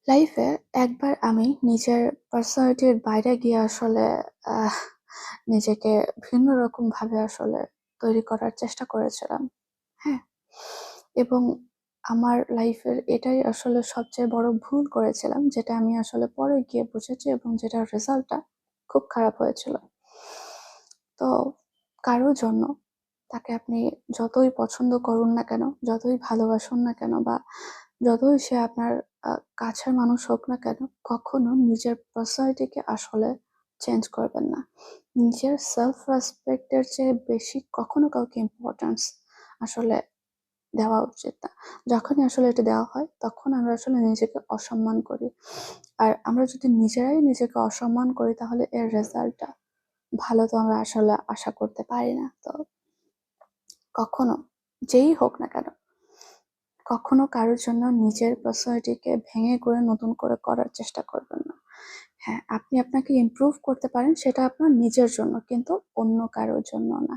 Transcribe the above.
লাইফে একবার আমি নিজের পার্সোনালিটির বাইরে গিয়ে আসলে আহ নিজেকে ভিন্ন রকম ভাবে আসলে তৈরি করার চেষ্টা করেছিলাম। হ্যাঁ? এবং আমার লাইফের এটাই আসলে সবচেয়ে বড় ভুল করেছিলাম, যেটা আমি আসলে পরে গিয়ে বুঝেছি এবং যেটার রেজাল্টটা খুব খারাপ হয়েছিল। তো কারো জন্য তাকে আপনি যতই পছন্দ করুন না কেন, যতই ভালোবাসুন না কেন বা যতই সে আপনার কাছের মানুষ হোক না কেন, কখনো নিজের পার্সোনালিটিকে আসলে চেঞ্জ করবেন না। নিজের সেলফ রেসপেক্ট এর চেয়ে বেশি কখনো কাউকে ইম্পোর্টেন্স আসলে দেওয়া উচিত না। যখনই আসলে এটা দেওয়া হয় তখন আমরা আসলে নিজেকে অসম্মান করি। আর আমরা যদি নিজেরাই নিজেকে অসম্মান করি তাহলে এর রেজাল্টটা ভালো তো আমরা আসলে আশা করতে পারি না। তো কখনো যেই হোক না কেন, কখনো কারোর জন্য নিজের পার্সোনালিটিকে ভেঙে করে নতুন করে করার চেষ্টা করবেন না। হ্যাঁ, আপনি আপনাকে ইমপ্রুভ করতে পারেন, সেটা আপনার নিজের জন্য, কিন্তু অন্য কারোর জন্য না।